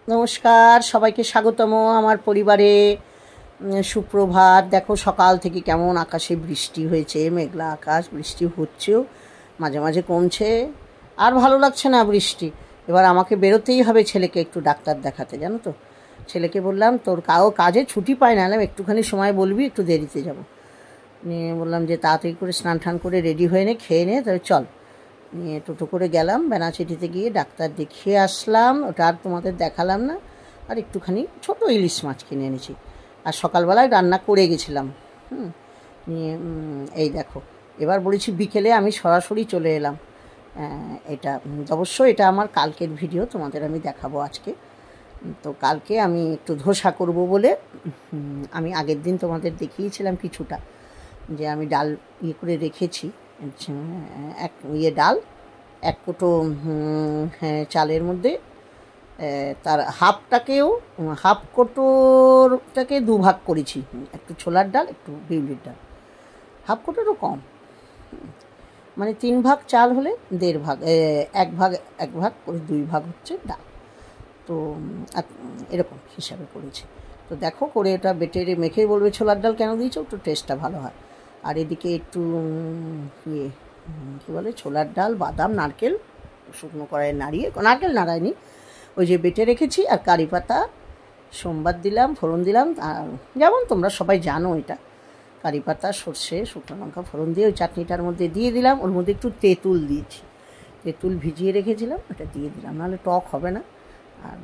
নমস্কার, সবাইকে স্বাগতম আমার পরিবারে। সুপ্রভাত। দেখো সকাল থেকে কেমন আকাশে বৃষ্টি হয়েছে, মেঘলা আকাশ, বৃষ্টি হচ্ছেও, মাঝে মাঝে কমছে, আর ভালো লাগছে না বৃষ্টি। এবার আমাকে বেরোতেই হবে ছেলেকে একটু ডাক্তার দেখাতে, জানো তো। ছেলেকে বললাম তোর কাজে ছুটি পায় না, একটুখানি সময় বলবি, একটু দেরিতে যাব। নিয়ে বললাম যে তাড়াতাড়ি করে স্নান টান করে রেডি হয়ে নে, খেয়ে নে, তবে চল। নিয়ে টোটো করে গেলাম, বেনাচিটিতে গিয়ে ডাক্তার দেখিয়ে আসলাম। ওটা আর তোমাদের দেখালাম না। আর একটুখানি ছোট ইলিশ মাছ কিনে এনেছি, আর সকালবেলায় রান্না করে গেছিলাম। নিয়ে এই দেখো, এবার বলেছি বিকেলে আমি সরাসরি চলে এলাম। এটা অবশ্যই এটা আমার কালকের ভিডিও, তোমাদের আমি দেখাবো আজকে। তো কালকে আমি একটু ধোসা করব বলে আমি আগের দিন তোমাদের দেখিয়েছিলাম কিছুটা, যে আমি ডাল করে রেখেছি। ডাল 1 কোটো চালের মধ্যে তার হাফ কোটোটাকে 2 ভাগ করেছি। একটু ছোলার ডাল, একটু বিউলির ডাল, হাফ কোটোরও কম, মানে 3 ভাগ চাল হলে 1.5 ভাগ, 1 ভাগ করে 2 ভাগ হচ্ছে ডাল। তো এরকম হিসাবে করেছি। তো দেখো করে এটা বেটে মেখে বলবে ছোলার ডাল কেন দিয়েছো, একটু টেস্টটা ভালো হয়। আর এদিকে একটু কী বলে, ছোলার ডাল, বাদাম, নারকেল শুকনো কড়াইয়ে নাড়িয়ে, নারকেল নাড়ায়নি, ওই যে বেটে রেখেছি, আর কারি পাতা সোমবার দিলাম, ফোড়ন দিলাম। যেমন তোমরা সবাই জানো, এটা কারি পাতা, সর্ষে, শুকনো লঙ্কা ফোড়ন দিয়ে ওই চাটনিটার মধ্যে দিয়ে দিলাম। ওর মধ্যে একটু তেঁতুল দিয়েছি, তেঁতুল ভিজিয়ে রেখেছিলাম, ওটা দিয়ে দিলাম, নাহলে টক হবে না। আর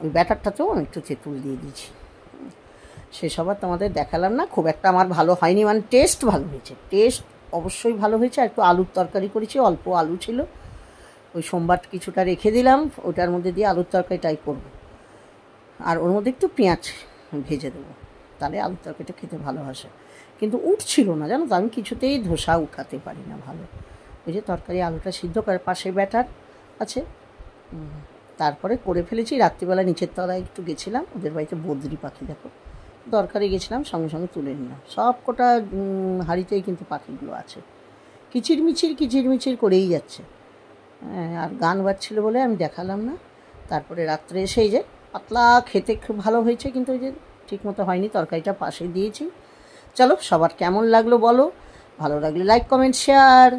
ওই ব্যাটারটাতেও আমি একটু তেঁতুল দিয়ে দিয়েছি। সেসব আর তোমাদের দেখালাম না। খুব একটা আমার ভালো হয়নি, মানে টেস্ট ভালো হয়েছে, টেস্ট অবশ্যই ভালো হয়েছে। একটু আলুর তরকারি করেছি, অল্প আলু ছিল, ওই সোমবার কিছুটা রেখে দিলাম, ওটার মধ্যে দিয়ে আলুর তরকারিটাই করবো। আর ওর মধ্যে একটু পেঁয়াজ ভেজে দেবো, তাহলে আলুর তরকারিটা খেতে ভালো আসে। কিন্তু উঠছিল না, জানো তো, আমি কিছুতেই ধোসা উঠাতে পারি না ভালো। ওই যে তরকারি আলুটা সিদ্ধ করে পাশে ব্যাটার আছে, তারপরে করে ফেলেছি। রাত্রিবেলা নিচের তলায় একটু গেছিলাম, ওদের বাড়িতে বদ্রি পাখি, দেখো দরকারে গেছিলাম, সঙ্গে সঙ্গে তুলে নিলাম। সব কটা হাঁড়িতেই কিন্তু পাখিগুলো আছে, কিচিরমিচির করেই যাচ্ছে। আর গান বাজছিল বলে আমি দেখালাম না। তারপরে রাত্রে এসে এই যে পাতলা, খেতে খুব ভালো হয়েছে, কিন্তু ওই যে ঠিক মতো হয়নি, তরকারিটা পাশে দিয়েছি। চলো, সবার কেমন লাগলো বলো, ভালো লাগলে লাইক, কমেন্ট, শেয়ার।